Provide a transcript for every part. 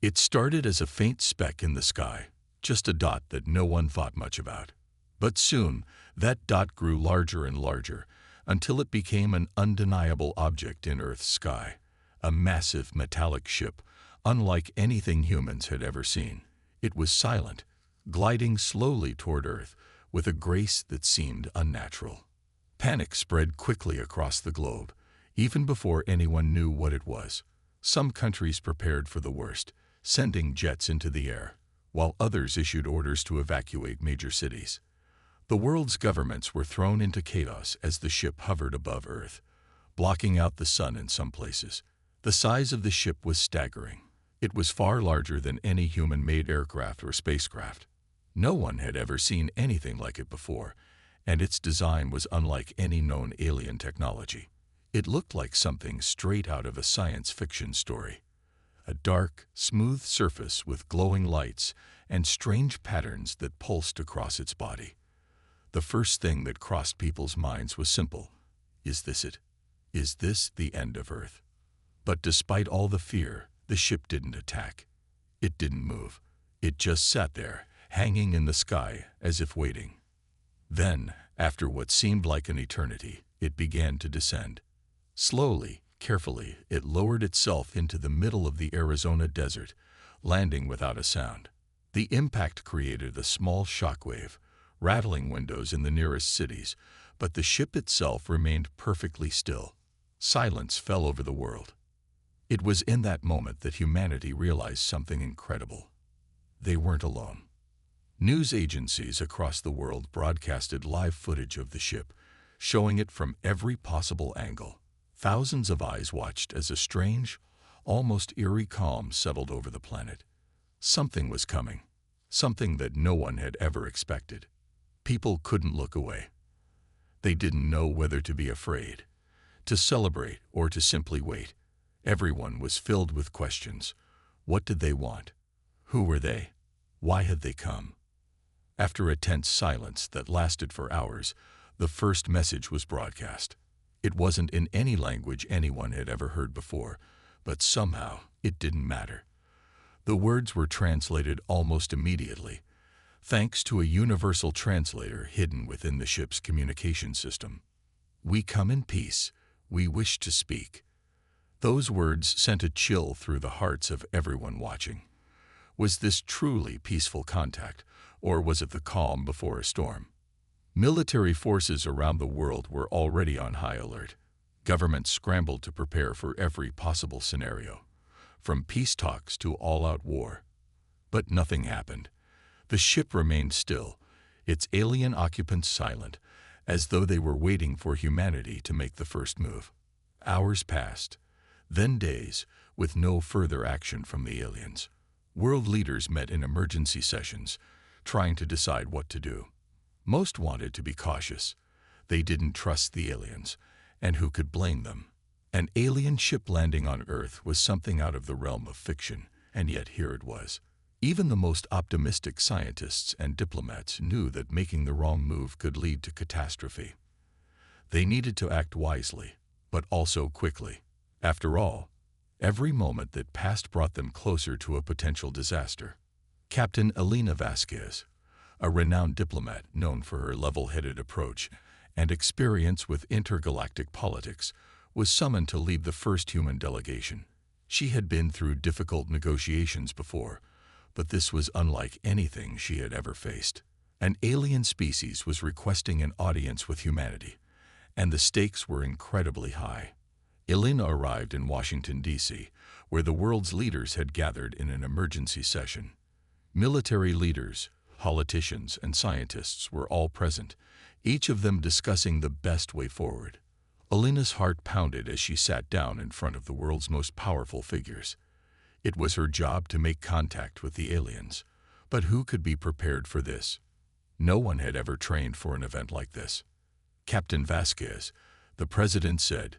It started as a faint speck in the sky, just a dot that no one thought much about. But soon, that dot grew larger and larger, until it became an undeniable object in Earth's sky, a massive metallic ship, unlike anything humans had ever seen. It was silent, gliding slowly toward Earth with a grace that seemed unnatural. Panic spread quickly across the globe, even before anyone knew what it was. Some countries prepared for the worst, sending jets into the air, while others issued orders to evacuate major cities. The world's governments were thrown into chaos as the ship hovered above Earth, blocking out the sun in some places. The size of the ship was staggering. It was far larger than any human-made aircraft or spacecraft. No one had ever seen anything like it before, and its design was unlike any known alien technology. It looked like something straight out of a science fiction story. A dark, smooth surface with glowing lights and strange patterns that pulsed across its body. The first thing that crossed people's minds was simple. Is this it? Is this the end of Earth? But despite all the fear, the ship didn't attack. It didn't move. It just sat there, hanging in the sky as if waiting. Then, after what seemed like an eternity, it began to descend. Slowly, carefully, it lowered itself into the middle of the Arizona desert, landing without a sound. The impact created a small shockwave, rattling windows in the nearest cities, but the ship itself remained perfectly still. Silence fell over the world. It was in that moment that humanity realized something incredible. They weren't alone. News agencies across the world broadcasted live footage of the ship, showing it from every possible angle. Thousands of eyes watched as a strange, almost eerie calm settled over the planet. Something was coming, something that no one had ever expected. People couldn't look away. They didn't know whether to be afraid, to celebrate, or to simply wait. Everyone was filled with questions. What did they want? Who were they? Why had they come? After a tense silence that lasted for hours, the first message was broadcast. It wasn't in any language anyone had ever heard before, but somehow it didn't matter. The words were translated almost immediately, thanks to a universal translator hidden within the ship's communication system. "We come in peace. We wish to speak." Those words sent a chill through the hearts of everyone watching. Was this truly peaceful contact, or was it the calm before a storm? Military forces around the world were already on high alert. Governments scrambled to prepare for every possible scenario, from peace talks to all-out war. But nothing happened. The ship remained still, its alien occupants silent, as though they were waiting for humanity to make the first move. Hours passed, then days, with no further action from the aliens. World leaders met in emergency sessions, trying to decide what to do. Most wanted to be cautious. They didn't trust the aliens, and who could blame them? An alien ship landing on Earth was something out of the realm of fiction, and yet here it was. Even the most optimistic scientists and diplomats knew that making the wrong move could lead to catastrophe. They needed to act wisely, but also quickly. After all, every moment that passed brought them closer to a potential disaster. Captain Elena Vasquez, a renowned diplomat known for her level-headed approach and experience with intergalactic politics, was summoned to lead the first human delegation. She had been through difficult negotiations before, but this was unlike anything she had ever faced. An alien species was requesting an audience with humanity, and the stakes were incredibly high. Elena arrived in Washington, D.C., where the world's leaders had gathered in an emergency session. Military leaders, politicians, and scientists were all present, each of them discussing the best way forward. Elena's heart pounded as she sat down in front of the world's most powerful figures. It was her job to make contact with the aliens, but who could be prepared for this? No one had ever trained for an event like this. "Captain Vasquez," the president said,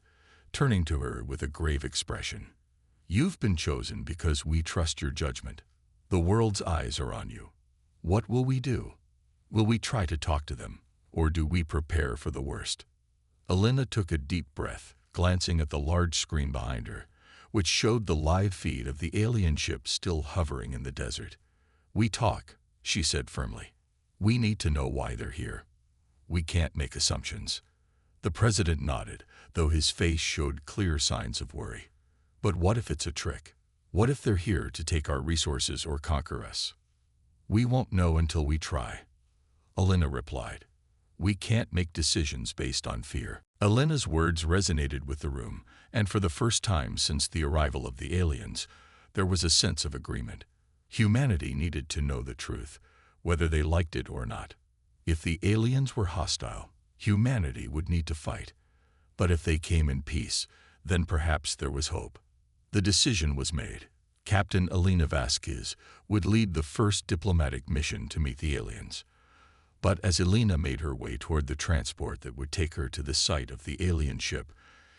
turning to her with a grave expression. "You've been chosen because we trust your judgment. The world's eyes are on you. What will we do? Will we try to talk to them, or do we prepare for the worst?" Elena took a deep breath, glancing at the large screen behind her, which showed the live feed of the alien ship still hovering in the desert. "We talk," she said firmly. "We need to know why they're here. We can't make assumptions." The president nodded, though his face showed clear signs of worry. "But what if it's a trick? What if they're here to take our resources or conquer us?" "We won't know until we try," Alina replied. "We can't make decisions based on fear." Alina's words resonated with the room, and for the first time since the arrival of the aliens, there was a sense of agreement. Humanity needed to know the truth, whether they liked it or not. If the aliens were hostile, humanity would need to fight. But if they came in peace, then perhaps there was hope. The decision was made. Captain Alina Vasquez would lead the first diplomatic mission to meet the aliens. But as Alina made her way toward the transport that would take her to the site of the alien ship,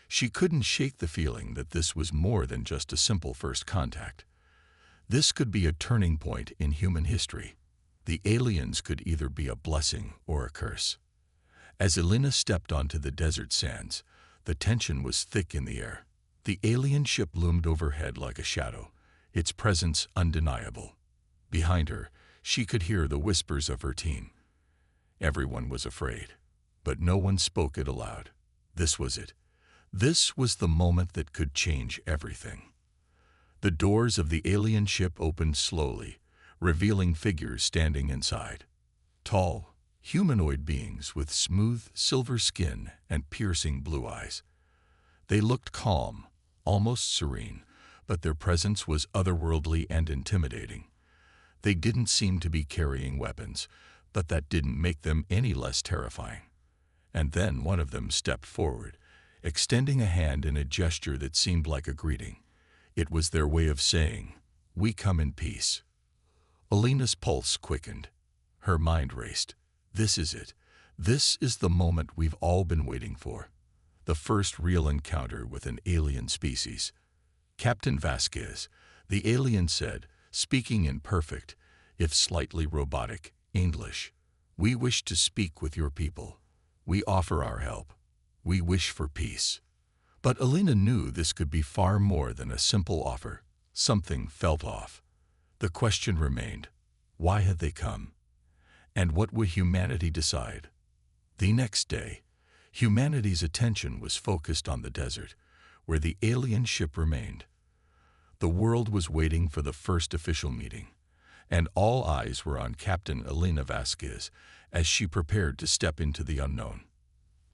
she couldn't shake the feeling that this was more than just a simple first contact. This could be a turning point in human history. The aliens could either be a blessing or a curse. As Alina stepped onto the desert sands, the tension was thick in the air. The alien ship loomed overhead like a shadow, its presence undeniable. Behind her, she could hear the whispers of her team. Everyone was afraid, but no one spoke it aloud. This was it. This was the moment that could change everything. The doors of the alien ship opened slowly, revealing figures standing inside. Tall, humanoid beings with smooth silver skin and piercing blue eyes. They looked calm, almost serene, but their presence was otherworldly and intimidating. They didn't seem to be carrying weapons, but that didn't make them any less terrifying. And then one of them stepped forward, extending a hand in a gesture that seemed like a greeting. It was their way of saying, "We come in peace." Alina's pulse quickened. Her mind raced. This is it. This is the moment we've all been waiting for. The first real encounter with an alien species. "Captain Vasquez," the alien said, speaking in perfect, if slightly robotic, English. "We wish to speak with your people. We offer our help. We wish for peace." But Alina knew this could be far more than a simple offer. Something felt off. The question remained, why had they come? And what would humanity decide? The next day, humanity's attention was focused on the desert, where the alien ship remained. The world was waiting for the first official meeting, and all eyes were on Captain Alina Vasquez as she prepared to step into the unknown.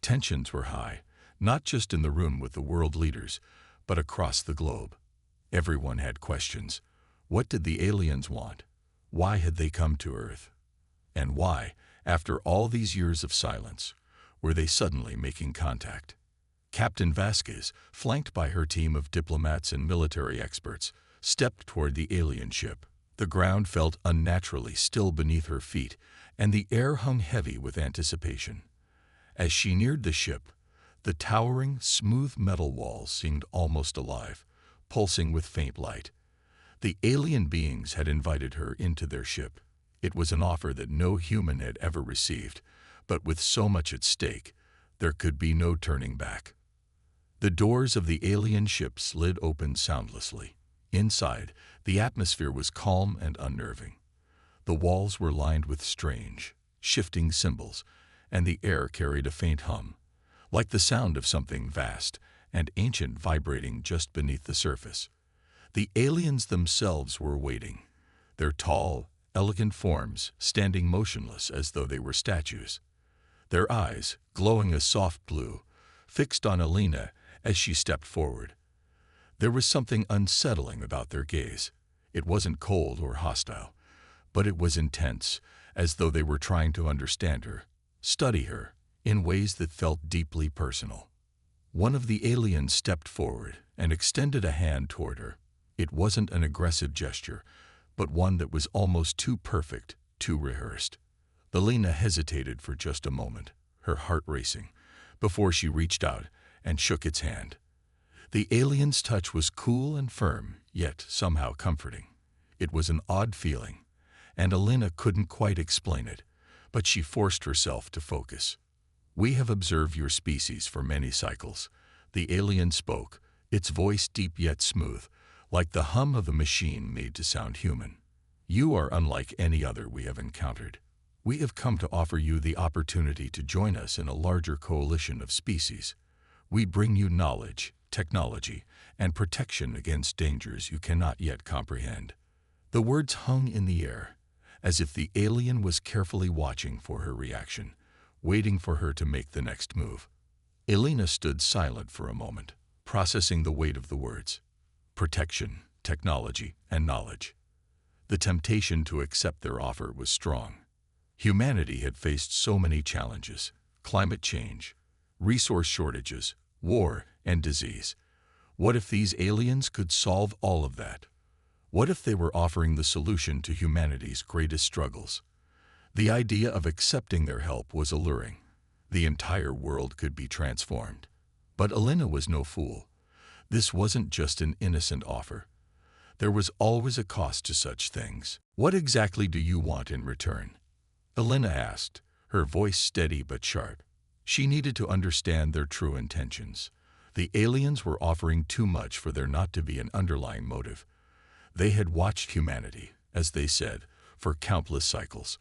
Tensions were high, not just in the room with the world leaders, but across the globe. Everyone had questions. What did the aliens want? Why had they come to Earth? And why, after all these years of silence, were they suddenly making contact? Captain Vasquez, flanked by her team of diplomats and military experts, stepped toward the alien ship. The ground felt unnaturally still beneath her feet, and the air hung heavy with anticipation. As she neared the ship, the towering, smooth metal walls seemed almost alive, pulsing with faint light. The alien beings had invited her into their ship. It was an offer that no human had ever received, but with so much at stake, there could be no turning back. The doors of the alien ship slid open soundlessly. Inside, the atmosphere was calm and unnerving. The walls were lined with strange, shifting symbols, and the air carried a faint hum, like the sound of something vast and ancient vibrating just beneath the surface. The aliens themselves were waiting, their tall, elegant forms standing motionless as though they were statues. Their eyes, glowing a soft blue, fixed on Alina as she stepped forward. There was something unsettling about their gaze. It wasn't cold or hostile, but it was intense, as though they were trying to understand her, study her, in ways that felt deeply personal. One of the aliens stepped forward and extended a hand toward her. It wasn't an aggressive gesture, but one that was almost too perfect, too rehearsed. Alina hesitated for just a moment, her heart racing, before she reached out and shook its hand. The alien's touch was cool and firm, yet somehow comforting. It was an odd feeling, and Alina couldn't quite explain it, but she forced herself to focus. "We have observed your species for many cycles," the alien spoke, its voice deep yet smooth, like the hum of a machine made to sound human. "You are unlike any other we have encountered. We have come to offer you the opportunity to join us in a larger coalition of species. We bring you knowledge, technology, and protection against dangers you cannot yet comprehend." The words hung in the air, as if the alien was carefully watching for her reaction, waiting for her to make the next move. Elena stood silent for a moment, processing the weight of the words. Protection, technology, and knowledge. The temptation to accept their offer was strong. Humanity had faced so many challenges: climate change, resource shortages, war, and disease. What if these aliens could solve all of that? What if they were offering the solution to humanity's greatest struggles? The idea of accepting their help was alluring. The entire world could be transformed. But Elena was no fool. This wasn't just an innocent offer. There was always a cost to such things. "What exactly do you want in return?" Elena asked, her voice steady but sharp. She needed to understand their true intentions. The aliens were offering too much for there not to be an underlying motive. They had watched humanity, as they said, for countless cycles.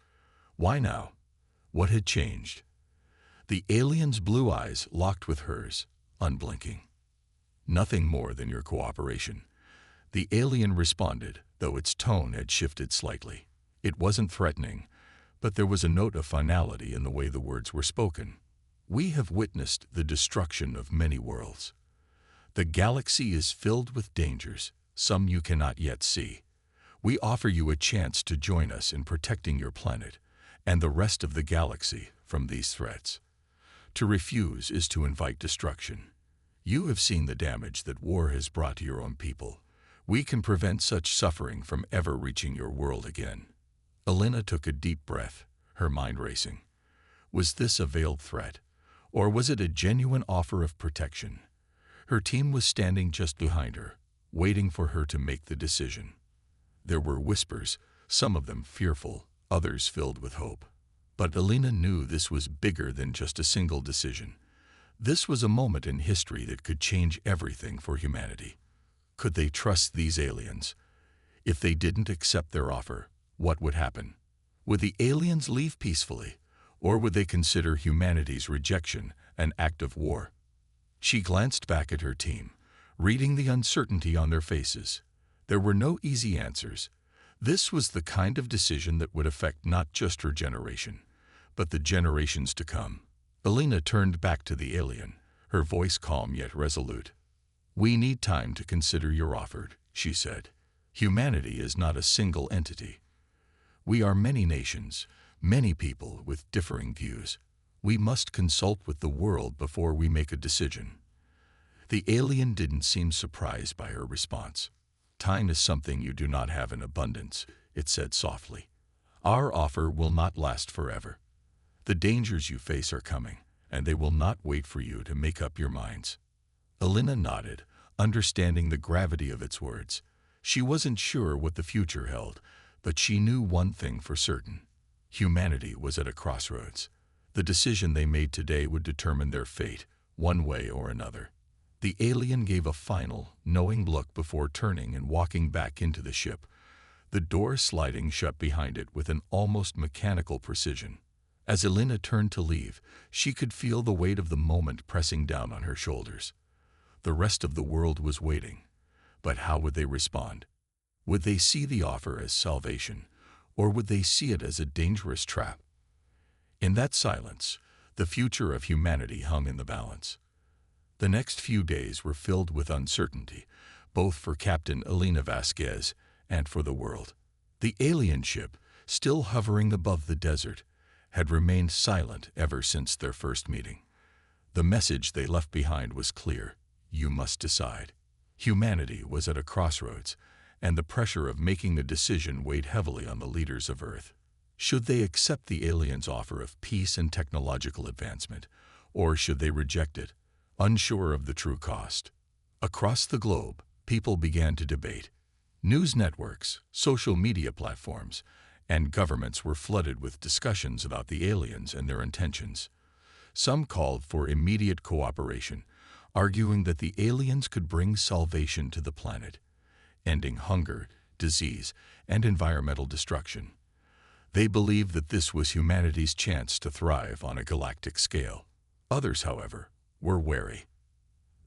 Why now? What had changed? The alien's blue eyes locked with hers, unblinking. "Nothing more than your cooperation." The alien responded, though its tone had shifted slightly. It wasn't threatening, but there was a note of finality in the way the words were spoken. "We have witnessed the destruction of many worlds. The galaxy is filled with dangers, some you cannot yet see. We offer you a chance to join us in protecting your planet and the rest of the galaxy from these threats. To refuse is to invite destruction. You have seen the damage that war has brought to your own people. We can prevent such suffering from ever reaching your world again." Elena took a deep breath, her mind racing. Was this a veiled threat, or was it a genuine offer of protection? Her team was standing just behind her, waiting for her to make the decision. There were whispers, some of them fearful, others filled with hope. But Elena knew this was bigger than just a single decision. This was a moment in history that could change everything for humanity. Could they trust these aliens? If they didn't accept their offer, what would happen? Would the aliens leave peacefully, or would they consider humanity's rejection an act of war? She glanced back at her team, reading the uncertainty on their faces. There were no easy answers. This was the kind of decision that would affect not just her generation, but the generations to come. Elena turned back to the alien, her voice calm yet resolute. "We need time to consider your offer," she said. "Humanity is not a single entity. We are many nations, many people with differing views. We must consult with the world before we make a decision." The alien didn't seem surprised by her response. "Time is something you do not have in abundance," it said softly. "Our offer will not last forever. The dangers you face are coming, and they will not wait for you to make up your minds." Elena nodded, understanding the gravity of its words. She wasn't sure what the future held, but she knew one thing for certain. Humanity was at a crossroads. The decision they made today would determine their fate, one way or another. The alien gave a final, knowing look before turning and walking back into the ship, the door sliding shut behind it with an almost mechanical precision. As Elena turned to leave, she could feel the weight of the moment pressing down on her shoulders. The rest of the world was waiting, but how would they respond? Would they see the offer as salvation, or would they see it as a dangerous trap? In that silence, the future of humanity hung in the balance. The next few days were filled with uncertainty, both for Captain Elena Vasquez and for the world. The alien ship, still hovering above the desert, had remained silent ever since their first meeting. The message they left behind was clear: you must decide. Humanity was at a crossroads, and the pressure of making a decision weighed heavily on the leaders of Earth. Should they accept the aliens' offer of peace and technological advancement, or should they reject it, unsure of the true cost? Across the globe, people began to debate. News networks, social media platforms, and governments were flooded with discussions about the aliens and their intentions. Some called for immediate cooperation, arguing that the aliens could bring salvation to the planet, ending hunger, disease, and environmental destruction. They believed that this was humanity's chance to thrive on a galactic scale. Others, however, were wary.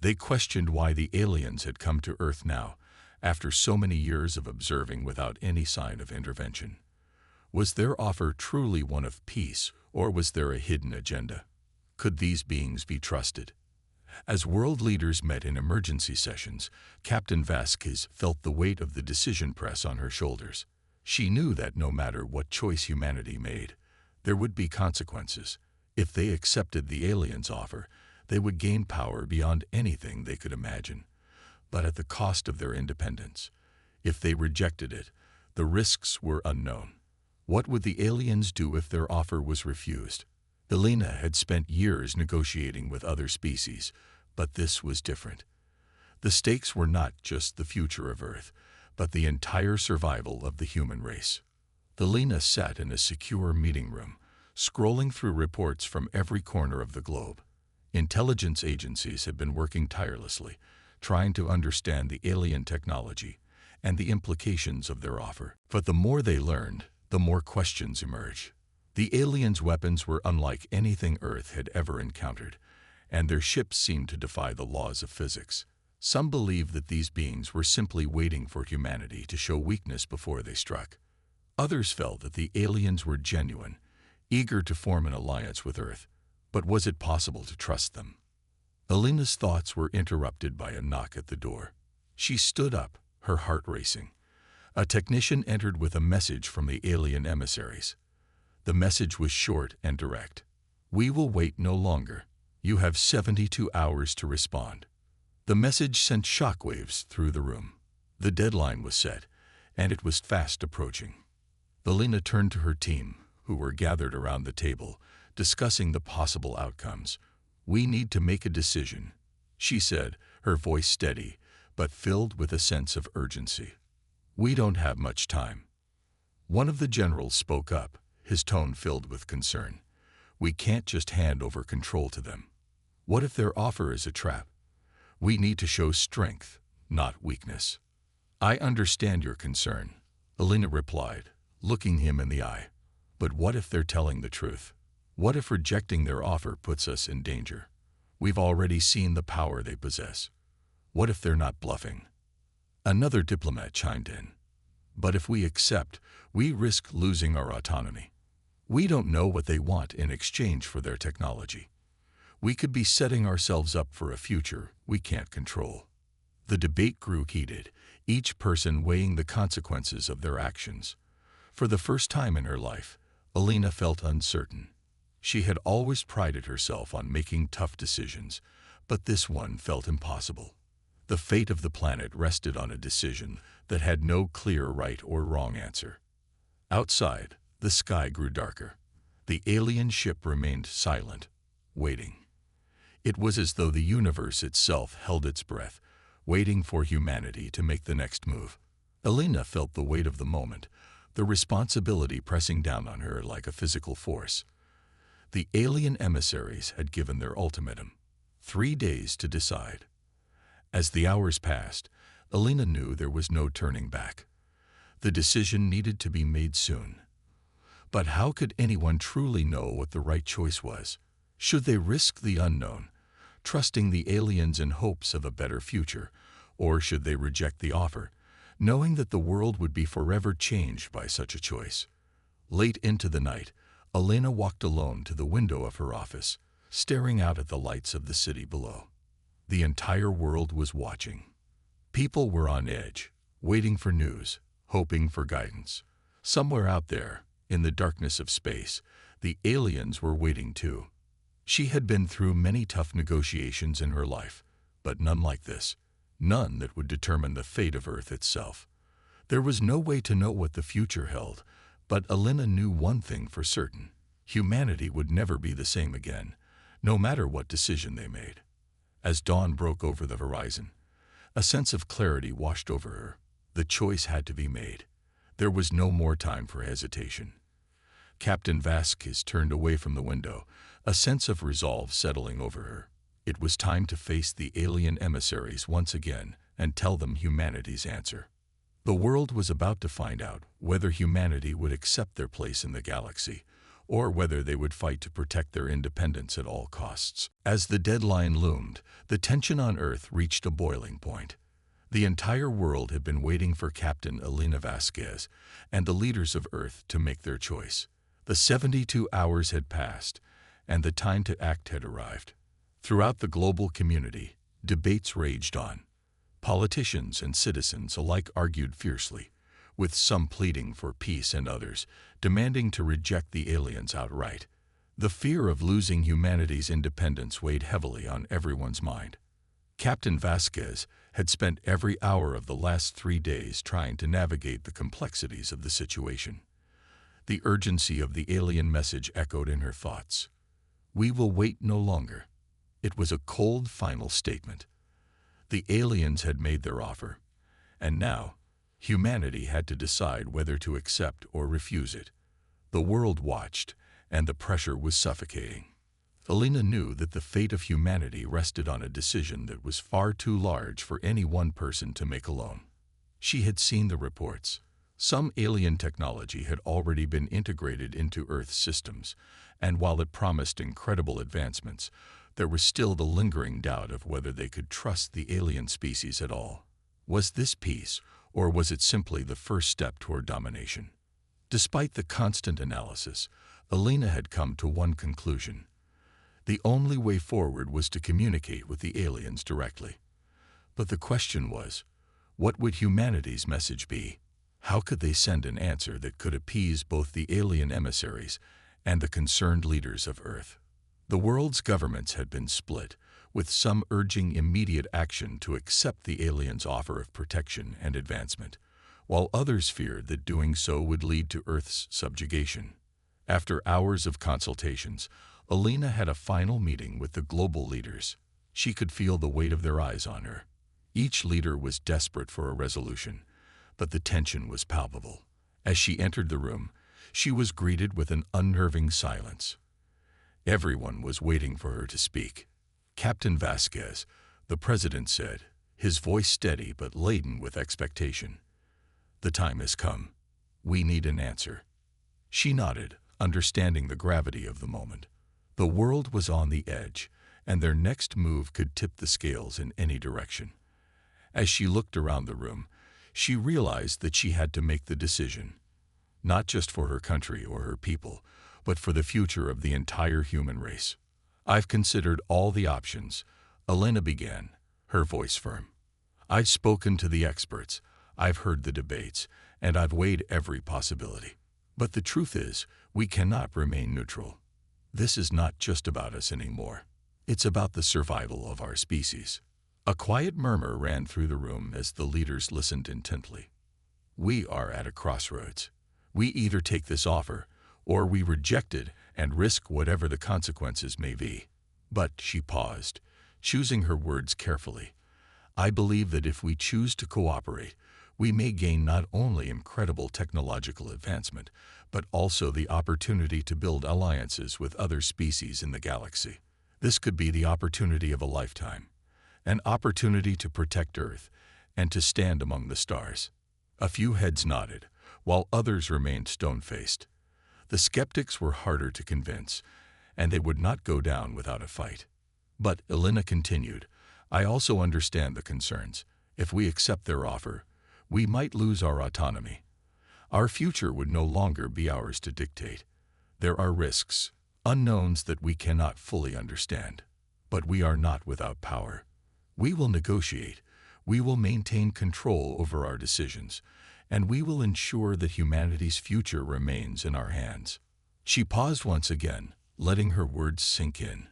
They questioned why the aliens had come to Earth now, after so many years of observing without any sign of intervention. Was their offer truly one of peace, or was there a hidden agenda? Could these beings be trusted? As world leaders met in emergency sessions, Captain Vasquez felt the weight of the decision press on her shoulders. She knew that no matter what choice humanity made, there would be consequences. If they accepted the aliens' offer, they would gain power beyond anything they could imagine, but at the cost of their independence. If they rejected it, the risks were unknown. What would the aliens do if their offer was refused? Elena had spent years negotiating with other species, but this was different. The stakes were not just the future of Earth, but the entire survival of the human race. Elena sat in a secure meeting room, scrolling through reports from every corner of the globe. Intelligence agencies had been working tirelessly, trying to understand the alien technology and the implications of their offer. But the more they learned, the more questions emerged. The aliens' weapons were unlike anything Earth had ever encountered, and their ships seemed to defy the laws of physics. Some believed that these beings were simply waiting for humanity to show weakness before they struck. Others felt that the aliens were genuine, eager to form an alliance with Earth. But was it possible to trust them? Elena's thoughts were interrupted by a knock at the door. She stood up, her heart racing. A technician entered with a message from the alien emissaries. The message was short and direct. "We will wait no longer. You have 72 hours to respond." The message sent shockwaves through the room. The deadline was set, and it was fast approaching. Elena turned to her team, who were gathered around the table, discussing the possible outcomes. "We need to make a decision," she said, her voice steady, but filled with a sense of urgency. "We don't have much time." One of the generals spoke up, his tone filled with concern. "We can't just hand over control to them. What if their offer is a trap? We need to show strength, not weakness." "I understand your concern," Elena replied, looking him in the eye. "But what if they're telling the truth? What if rejecting their offer puts us in danger? We've already seen the power they possess. What if they're not bluffing?" Another diplomat chimed in. "But if we accept, we risk losing our autonomy. We don't know what they want in exchange for their technology. We could be setting ourselves up for a future we can't control." The debate grew heated, each person weighing the consequences of their actions. For the first time in her life, Elena felt uncertain. She had always prided herself on making tough decisions, but this one felt impossible. The fate of the planet rested on a decision that had no clear right or wrong answer. Outside, the sky grew darker. The alien ship remained silent, waiting. It was as though the universe itself held its breath, waiting for humanity to make the next move. Elena felt the weight of the moment, the responsibility pressing down on her like a physical force. The alien emissaries had given their ultimatum: 3 days to decide. As the hours passed, Elena knew there was no turning back. The decision needed to be made soon. But how could anyone truly know what the right choice was? Should they risk the unknown, trusting the aliens in hopes of a better future, or should they reject the offer, knowing that the world would be forever changed by such a choice? Late into the night, Elena walked alone to the window of her office, staring out at the lights of the city below. The entire world was watching. People were on edge, waiting for news, hoping for guidance. Somewhere out there, in the darkness of space, the aliens were waiting too. She had been through many tough negotiations in her life, but none like this, none that would determine the fate of Earth itself. There was no way to know what the future held, but Elena knew one thing for certain: humanity would never be the same again, no matter what decision they made. As dawn broke over the horizon, a sense of clarity washed over her. The choice had to be made. There was no more time for hesitation. Captain Vasquez turned away from the window, a sense of resolve settling over her. It was time to face the alien emissaries once again and tell them humanity's answer. The world was about to find out whether humanity would accept their place in the galaxy, or whether they would fight to protect their independence at all costs. As the deadline loomed, the tension on Earth reached a boiling point. The entire world had been waiting for Captain Elena Vasquez and the leaders of Earth to make their choice. The 72 hours had passed, and the time to act had arrived. Throughout the global community, debates raged on. Politicians and citizens alike argued fiercely, with some pleading for peace and others demanding to reject the aliens outright. The fear of losing humanity's independence weighed heavily on everyone's mind. Captain Vasquez had spent every hour of the last 3 days trying to navigate the complexities of the situation. The urgency of the alien message echoed in her thoughts. "We will wait no longer." It was a cold, final statement. The aliens had made their offer, and now humanity had to decide whether to accept or refuse it. The world watched, and the pressure was suffocating. Elena knew that the fate of humanity rested on a decision that was far too large for any one person to make alone. She had seen the reports. Some alien technology had already been integrated into Earth's systems, and while it promised incredible advancements, there was still the lingering doubt of whether they could trust the alien species at all. Was this peace, or was it simply the first step toward domination? Despite the constant analysis, Elena had come to one conclusion. The only way forward was to communicate with the aliens directly. But the question was, what would humanity's message be? How could they send an answer that could appease both the alien emissaries and the concerned leaders of Earth? The world's governments had been split, with some urging immediate action to accept the aliens' offer of protection and advancement, while others feared that doing so would lead to Earth's subjugation. After hours of consultations, Elena had a final meeting with the global leaders. She could feel the weight of their eyes on her. Each leader was desperate for a resolution, but the tension was palpable. As she entered the room, she was greeted with an unnerving silence. Everyone was waiting for her to speak. "Captain Vasquez," the president said, his voice steady but laden with expectation. "The time has come. We need an answer." She nodded, understanding the gravity of the moment. The world was on the edge, and their next move could tip the scales in any direction. As she looked around the room, she realized that she had to make the decision, not just for her country or her people, but for the future of the entire human race. "I've considered all the options," Elena began, her voice firm. "I've spoken to the experts, I've heard the debates, and I've weighed every possibility. But the truth is, we cannot remain neutral. This is not just about us anymore. It's about the survival of our species." A quiet murmur ran through the room as the leaders listened intently. "We are at a crossroads. We either take this offer, or we reject it and risk whatever the consequences may be." But she paused, choosing her words carefully. "I believe that if we choose to cooperate, we may gain not only incredible technological advancement, but also the opportunity to build alliances with other species in the galaxy. This could be the opportunity of a lifetime, an opportunity to protect Earth and to stand among the stars." A few heads nodded, while others remained stone-faced. The skeptics were harder to convince, and they would not go down without a fight. But Elena continued, "I also understand the concerns. If we accept their offer, we might lose our autonomy. Our future would no longer be ours to dictate. There are risks, unknowns that we cannot fully understand. But we are not without power. We will negotiate, we will maintain control over our decisions, and we will ensure that humanity's future remains in our hands." She paused once again, letting her words sink in.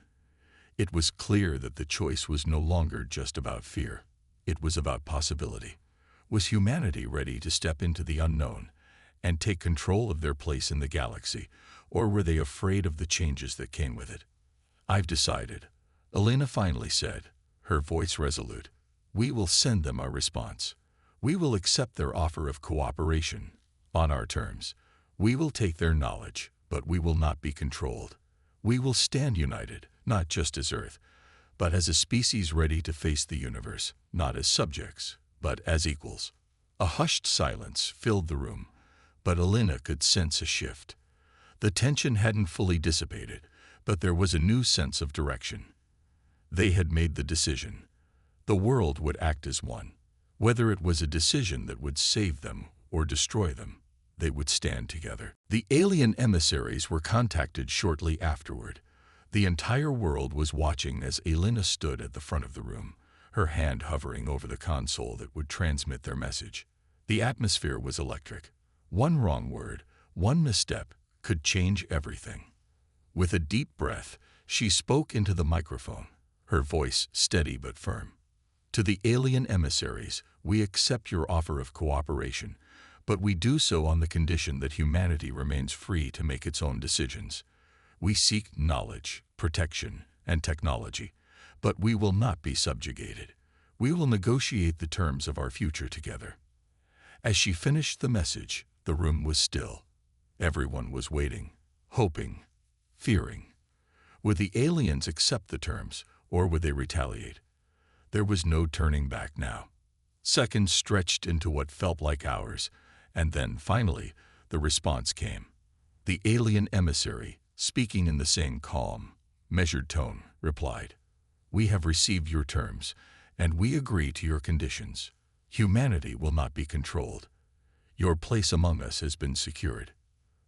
It was clear that the choice was no longer just about fear. It was about possibility. Was humanity ready to step into the unknown and take control of their place in the galaxy, or were they afraid of the changes that came with it? "I've decided," Elena finally said, her voice resolute. "We will send them our response. We will accept their offer of cooperation, on our terms. We will take their knowledge, but we will not be controlled. We will stand united, not just as Earth, but as a species ready to face the universe, not as subjects, but as equals. A hushed silence filled the room, but Elena could sense a shift. The tension hadn't fully dissipated, but there was a new sense of direction. They had made the decision. The world would act as one. Whether it was a decision that would save them or destroy them, they would stand together. The alien emissaries were contacted shortly afterward. The entire world was watching as Elena stood at the front of the room, her hand hovering over the console that would transmit their message. The atmosphere was electric. One wrong word, one misstep, could change everything. With a deep breath, she spoke into the microphone, her voice steady but firm. To the alien emissaries, we accept your offer of cooperation, but we do so on the condition that humanity remains free to make its own decisions. We seek knowledge, protection, and technology, but we will not be subjugated. We will negotiate the terms of our future together. As she finished the message, the room was still. Everyone was waiting, hoping, fearing. Would the aliens accept the terms, or would they retaliate? There was no turning back now. Seconds stretched into what felt like hours, and then, finally, the response came. The alien emissary, speaking in the same calm, measured tone, replied, "We have received your terms, and we agree to your conditions. Humanity will not be controlled. Your place among us has been secured."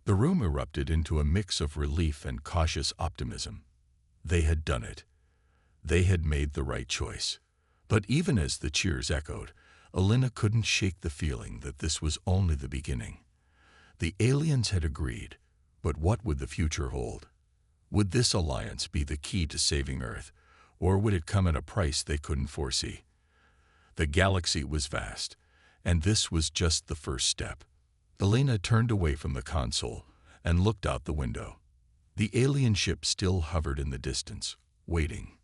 The room erupted into a mix of relief and cautious optimism. They had done it. They had made the right choice. But even as the cheers echoed, Elena couldn't shake the feeling that this was only the beginning. The aliens had agreed, but what would the future hold? Would this alliance be the key to saving Earth, or would it come at a price they couldn't foresee? The galaxy was vast, and this was just the first step. Elena turned away from the console and looked out the window. The alien ship still hovered in the distance, waiting.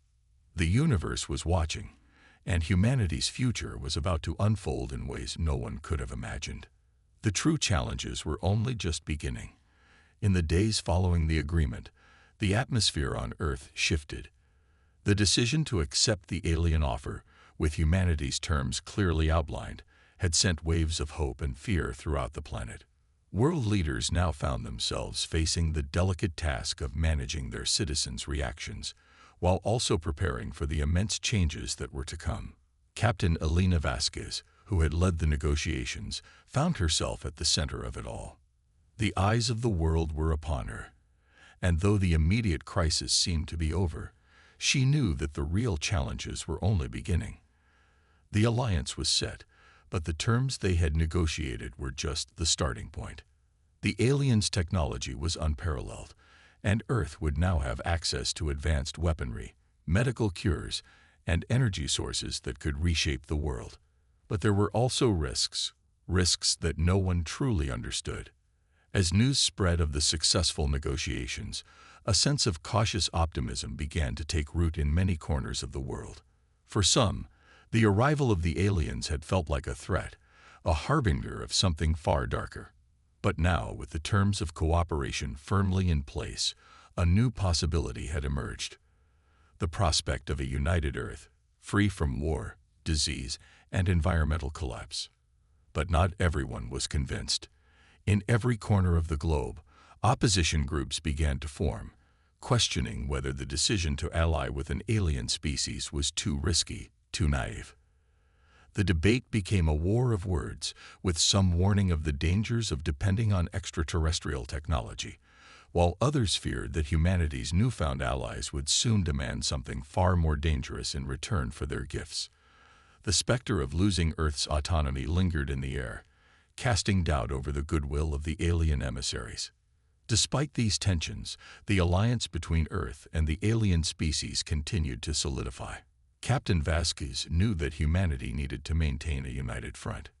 The universe was watching, and humanity's future was about to unfold in ways no one could have imagined. The true challenges were only just beginning. In the days following the agreement, the atmosphere on Earth shifted. The decision to accept the alien offer, with humanity's terms clearly outlined, had sent waves of hope and fear throughout the planet. World leaders now found themselves facing the delicate task of managing their citizens' reactions, while also preparing for the immense changes that were to come. Captain Elena Vasquez, who had led the negotiations, found herself at the center of it all. The eyes of the world were upon her, and though the immediate crisis seemed to be over, she knew that the real challenges were only beginning. The alliance was set, but the terms they had negotiated were just the starting point. The aliens' technology was unparalleled, and Earth would now have access to advanced weaponry, medical cures, and energy sources that could reshape the world. But there were also risks that no one truly understood. As news spread of the successful negotiations, a sense of cautious optimism began to take root in many corners of the world. For some, the arrival of the aliens had felt like a threat, a harbinger of something far darker. But now, with the terms of cooperation firmly in place, a new possibility had emerged. The prospect of a united Earth, free from war, disease, and environmental collapse. But not everyone was convinced. In every corner of the globe, opposition groups began to form, questioning whether the decision to ally with an alien species was too risky, too naive. The debate became a war of words, with some warning of the dangers of depending on extraterrestrial technology, while others feared that humanity's newfound allies would soon demand something far more dangerous in return for their gifts. The specter of losing Earth's autonomy lingered in the air, casting doubt over the goodwill of the alien emissaries. Despite these tensions, the alliance between Earth and the alien species continued to solidify. Captain Vasquez knew that humanity needed to maintain a united front.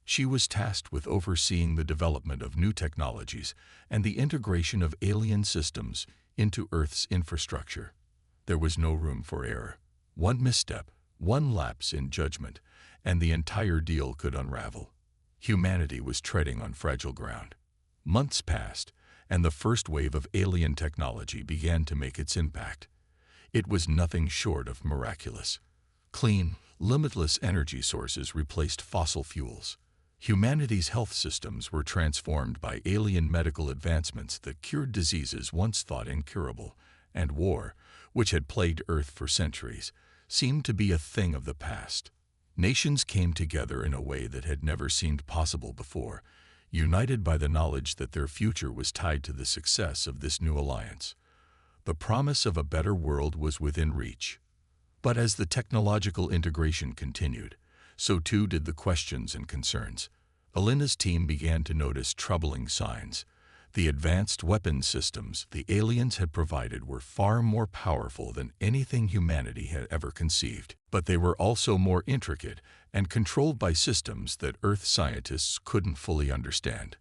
She was tasked with overseeing the development of new technologies and the integration of alien systems into Earth's infrastructure. There was no room for error. One misstep, one lapse in judgment, and the entire deal could unravel. Humanity was treading on fragile ground. Months passed, and the first wave of alien technology began to make its impact. It was nothing short of miraculous. Clean, limitless energy sources replaced fossil fuels. Humanity's health systems were transformed by alien medical advancements that cured diseases once thought incurable, and war, which had plagued Earth for centuries, seemed to be a thing of the past. Nations came together in a way that had never seemed possible before, united by the knowledge that their future was tied to the success of this new alliance. The promise of a better world was within reach. But as the technological integration continued, so too did the questions and concerns. Alina's team began to notice troubling signs. The advanced weapons systems the aliens had provided were far more powerful than anything humanity had ever conceived, but they were also more intricate and controlled by systems that Earth scientists couldn't fully understand.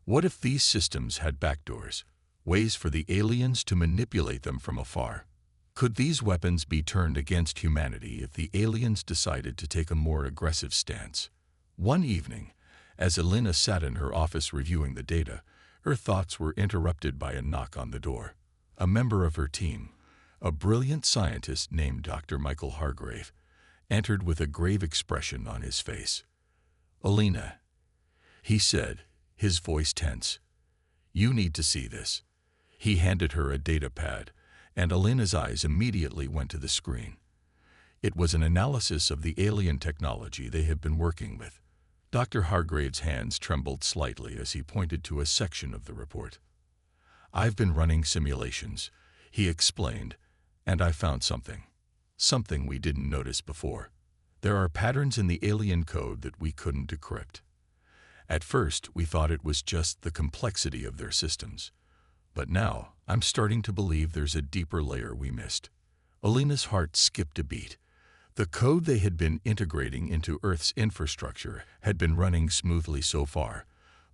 What if these systems had backdoors, ways for the aliens to manipulate them from afar? Could these weapons be turned against humanity if the aliens decided to take a more aggressive stance? One evening, as Alina sat in her office reviewing the data, her thoughts were interrupted by a knock on the door. A member of her team, a brilliant scientist named Dr. Michael Hargrave, entered with a grave expression on his face. "Alina," he said, his voice tense, "you need to see this." He handed her a data pad, and Alina's eyes immediately went to the screen. It was an analysis of the alien technology they had been working with. Dr. Hargrave's hands trembled slightly as he pointed to a section of the report. "I've been running simulations," he explained, "and I found something we didn't notice before. There are patterns in the alien code that we couldn't decrypt. At first, we thought it was just the complexity of their systems. But now, I'm starting to believe there's a deeper layer we missed." Alina's heart skipped a beat. The code they had been integrating into Earth's infrastructure had been running smoothly so far,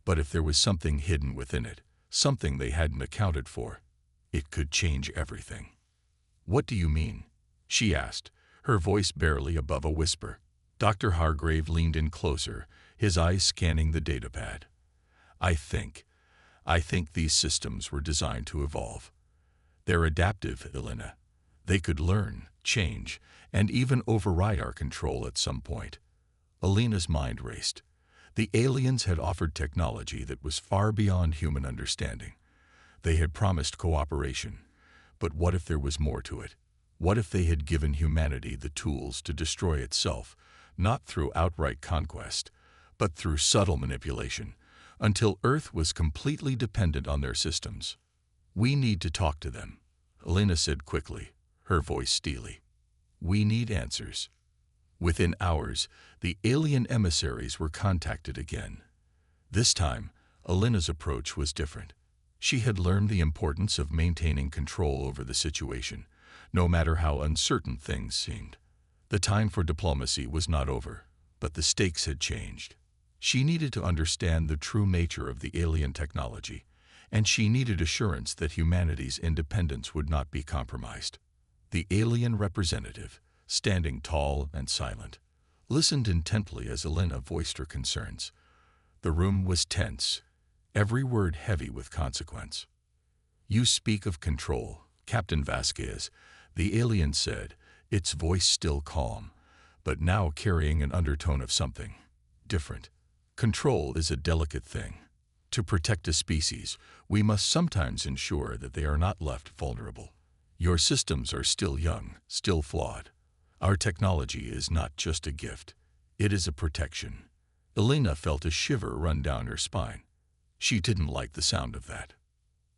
but if there was something hidden within it, something they hadn't accounted for, it could change everything. "What do you mean?" she asked, her voice barely above a whisper. Dr. Hargrave leaned in closer, his eyes scanning the datapad. I think these systems were designed to evolve. They're adaptive, Alina. They could learn, change, and even override our control at some point." Alina's mind raced. The aliens had offered technology that was far beyond human understanding. They had promised cooperation. But what if there was more to it? What if they had given humanity the tools to destroy itself, not through outright conquest, but through subtle manipulation, until Earth was completely dependent on their systems? "We need to talk to them," Alina said quickly, her voice steely. "We need answers." Within hours, the alien emissaries were contacted again. This time, Alina's approach was different. She had learned the importance of maintaining control over the situation, no matter how uncertain things seemed. The time for diplomacy was not over, but the stakes had changed. She needed to understand the true nature of the alien technology, and she needed assurance that humanity's independence would not be compromised. The alien representative, standing tall and silent, listened intently as Alina voiced her concerns. The room was tense, every word heavy with consequence. "You speak of control, Captain Vasquez," the alien said, its voice still calm, but now carrying an undertone of something different. "Control is a delicate thing. To protect a species, we must sometimes ensure that they are not left vulnerable. Your systems are still young, still flawed. Our technology is not just a gift. It is a protection." Alina felt a shiver run down her spine. She didn't like the sound of that.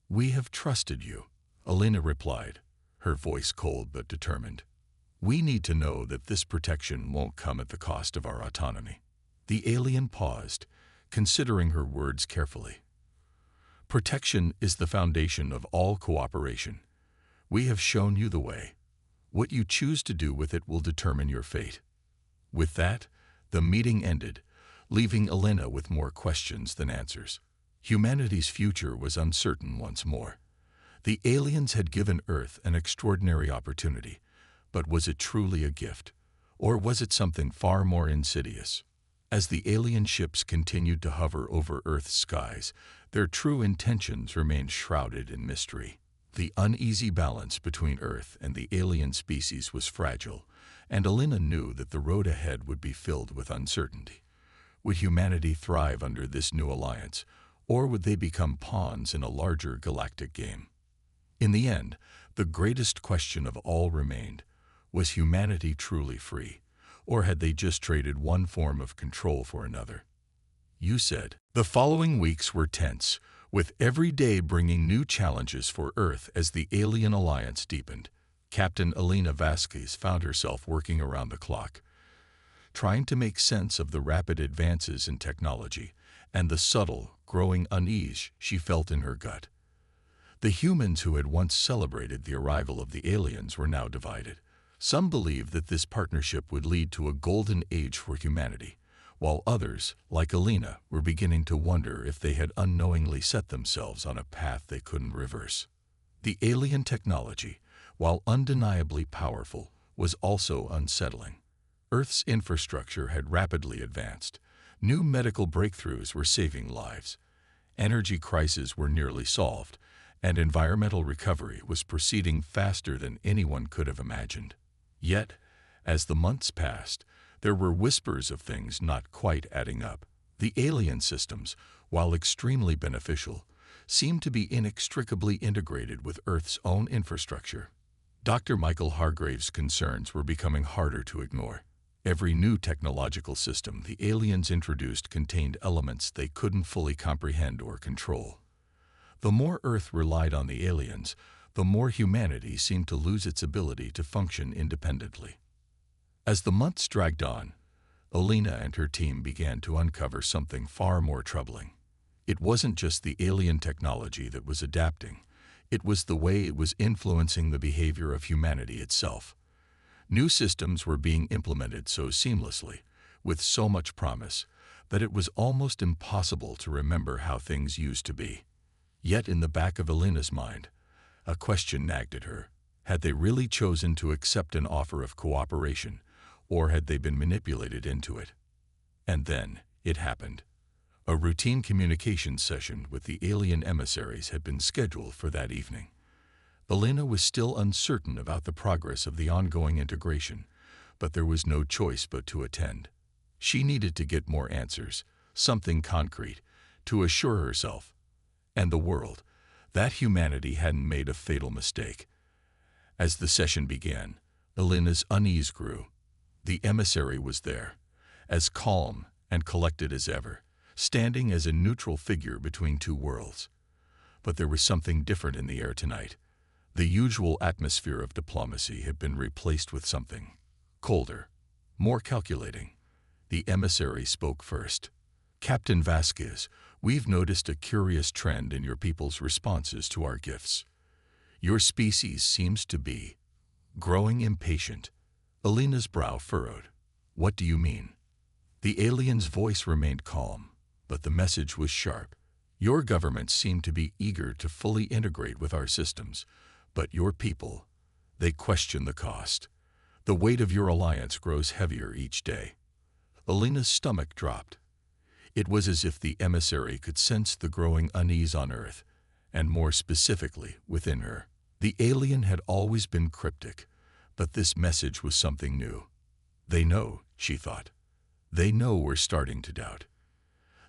"We have trusted you," Alina replied, her voice cold but determined. "We need to know that this protection won't come at the cost of our autonomy." The alien paused, considering her words carefully. "Protection is the foundation of all cooperation. We have shown you the way. What you choose to do with it will determine your fate." With that, the meeting ended, leaving Alina with more questions than answers. Humanity's future was uncertain once more. The aliens had given Earth an extraordinary opportunity, but was it truly a gift, or was it something far more insidious? As the alien ships continued to hover over Earth's skies, their true intentions remained shrouded in mystery. The uneasy balance between Earth and the alien species was fragile, and Alina knew that the road ahead would be filled with uncertainty. Would humanity thrive under this new alliance, or would they become pawns in a larger galactic game? In the end, the greatest question of all remained: was humanity truly free, or had they just traded one form of control for another? You said. The following weeks were tense, with every day bringing new challenges for Earth as the alien alliance deepened. Captain Alina Vasquez found herself working around the clock, trying to make sense of the rapid advances in technology and the subtle, growing unease she felt in her gut. The humans who had once celebrated the arrival of the aliens were now divided. Some believed that this partnership would lead to a golden age for humanity, while others, like Alina, were beginning to wonder if they had unknowingly set themselves on a path they couldn't reverse. The alien technology, while undeniably powerful, was also unsettling. Earth's infrastructure had rapidly advanced. New medical breakthroughs were saving lives. Energy crises were nearly solved, and environmental recovery was proceeding faster than anyone could have imagined. Yet, as the months passed, there were whispers of things not quite adding up. The alien systems, while extremely beneficial, seemed to be inextricably integrated with Earth's own infrastructure. Dr. Michael Hargrave's concerns were becoming harder to ignore. Every new technological system the aliens introduced contained elements they couldn't fully comprehend or control. The more Earth relied on the aliens, the more humanity seemed to lose its ability to function independently. As the months dragged on, Alina and her team began to uncover something far more troubling. It wasn't just the alien technology that was adapting, it was the way it was influencing the behavior of humanity itself. New systems were being implemented so seamlessly, with so much promise, that it was almost impossible to remember how things used to be. Yet in the back of Alina's mind, a question nagged at her. Had they really chosen to accept an offer of cooperation, or had they been manipulated into it? And then it happened. A routine communication session with the alien emissaries had been scheduled for that evening. Alina was still uncertain about the progress of the ongoing integration, but there was no choice but to attend. She needed to get more answers, something concrete, to assure herself and the world that humanity hadn't made a fatal mistake. As the session began, Alina's unease grew. The emissary was there, as calm and collected as ever, standing as a neutral figure between two worlds. But there was something different in the air tonight. The usual atmosphere of diplomacy had been replaced with something colder, more calculating. The emissary spoke first. Captain Vasquez, we've noticed a curious trend in your people's responses to our gifts. Your species seems to be growing impatient. Alina's brow furrowed. What do you mean? The alien's voice remained calm, but the message was sharp. Your governments seem to be eager to fully integrate with our systems, but your people, they question the cost. The weight of your alliance grows heavier each day. Alina's stomach dropped. It was as if the emissary could sense the growing unease on Earth, and more specifically within her. The alien had always been cryptic, but this message was something new. They know, she thought. They know we're starting to doubt.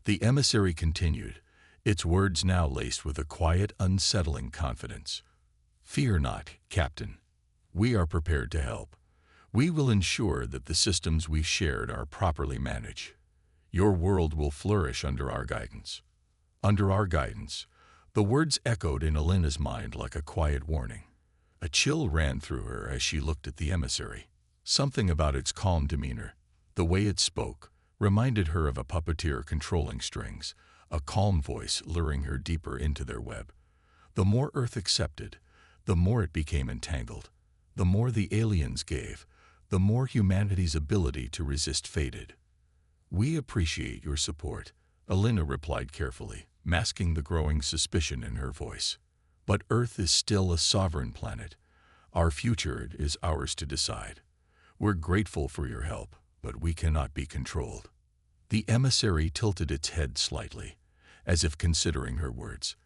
The emissary continued, its words now laced with a quiet, unsettling confidence. Fear not, Captain. We are prepared to help. We will ensure that the systems we shared are properly managed. Your world will flourish under our guidance. Under our guidance. The words echoed in Alina's mind like a quiet warning. A chill ran through her as she looked at the emissary. Something about its calm demeanor, the way it spoke, reminded her of a puppeteer controlling strings, a calm voice luring her deeper into their web. The more Earth accepted, the more it became entangled. The more the aliens gave, the more humanity's ability to resist faded. We appreciate your support, Alina replied carefully, masking the growing suspicion in her voice. But Earth is still a sovereign planet. Our future is ours to decide. We're grateful for your help, but we cannot be controlled. The emissary tilted its head slightly, as if considering her words.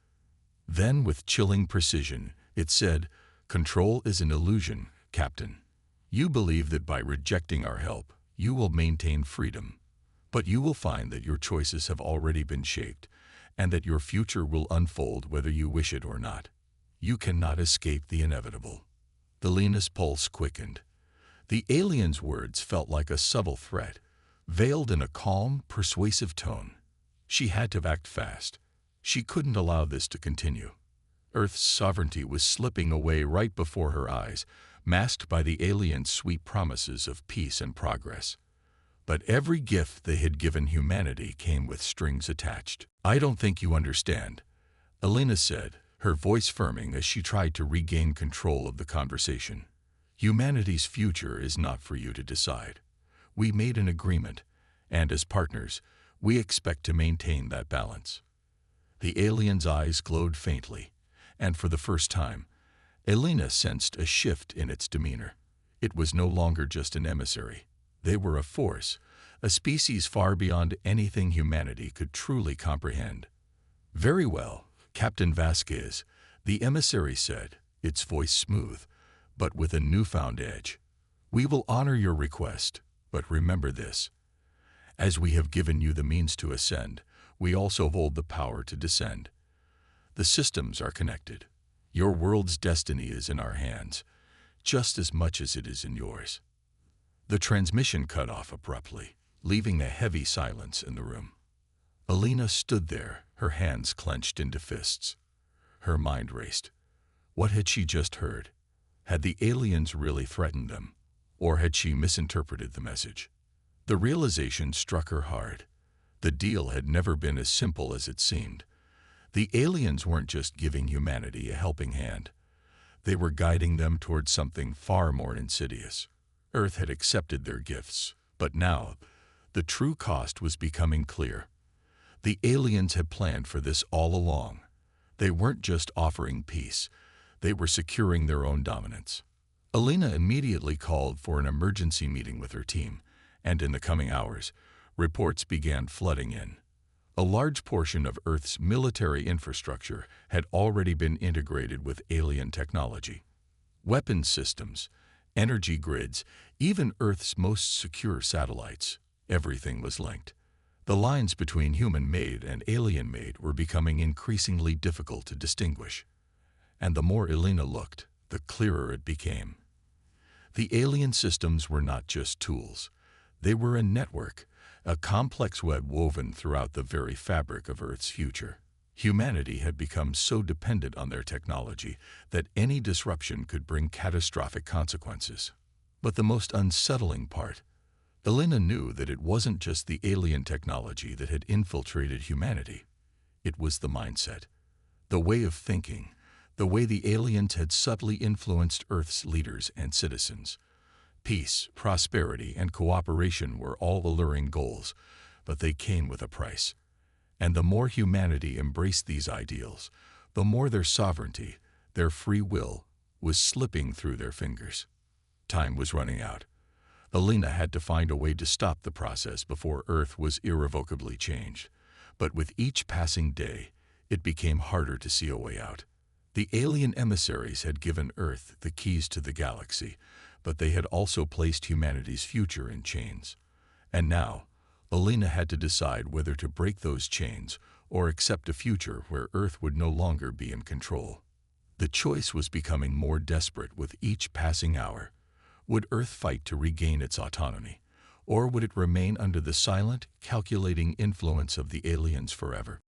Then, with chilling precision, It said, "Control is an illusion, Captain. You believe that by rejecting our help, you will maintain freedom. But you will find that your choices have already been shaped, and that your future will unfold whether you wish it or not. You cannot escape the inevitable." Alina's pulse quickened. The alien's words felt like a subtle threat, veiled in a calm, persuasive tone. She had to act fast. She couldn't allow this to continue. Earth's sovereignty was slipping away right before her eyes, masked by the aliens' sweet promises of peace and progress. But every gift they had given humanity came with strings attached. "I don't think you understand," Alina said, her voice firming as she tried to regain control of the conversation. "Humanity's future is not for you to decide. We made an agreement, and as partners, we expect to maintain that balance." The alien's eyes glowed faintly, and for the first time, Alina sensed a shift in its demeanor. It was no longer just an emissary. They were a force, a species far beyond anything humanity could truly comprehend. "Very well, Captain Vasquez," the emissary said, its voice smooth, but with a newfound edge. "We will honor your request, but remember this. As we have given you the means to ascend, we also hold the power to descend. The systems are connected. Your world's destiny is in our hands, just as much as it is in yours." The transmission cut off abruptly, leaving a heavy silence in the room. Alina stood there, her hands clenched into fists. Her mind raced. What had she just heard? Had the aliens really threatened them, or had she misinterpreted the message? The realization struck her hard. The deal had never been as simple as it seemed. The aliens weren't just giving humanity a helping hand. They were guiding them towards something far more insidious. Earth had accepted their gifts, but now, the true cost was becoming clear. The aliens had planned for this all along. They weren't just offering peace, they were securing their own dominance. Alina immediately called for an emergency meeting with her team, and in the coming hours, reports began flooding in. A large portion of Earth's military infrastructure had already been integrated with alien technology. Weapons systems, energy grids, even Earth's most secure satellites, everything was linked. The lines between human-made and alien-made were becoming increasingly difficult to distinguish. And the more Alina looked, the clearer it became. The alien systems were not just tools. They were a network, a complex web woven throughout the very fabric of Earth's future. Humanity had become so dependent on their technology that any disruption could bring catastrophic consequences. But the most unsettling part, Alina knew that it wasn't just the alien technology that had infiltrated humanity. It was the mindset, the way of thinking, the way the aliens had subtly influenced Earth's leaders and citizens. Peace, prosperity, and cooperation were all alluring goals, but they came with a price. And the more humanity embraced these ideals, the more their sovereignty, their free will, was slipping through their fingers. Time was running out. Alina had to find a way to stop the process before Earth was irrevocably changed. But with each passing day, it became harder to see a way out. The alien emissaries had given Earth the keys to the galaxy, but they had also placed humanity's future in chains. And now, Alina had to decide whether to break those chains or accept a future where Earth would no longer be in control. The choice was becoming more desperate with each passing hour. Would Earth fight to regain its autonomy, or would it remain under the silent, calculating influence of the aliens forever?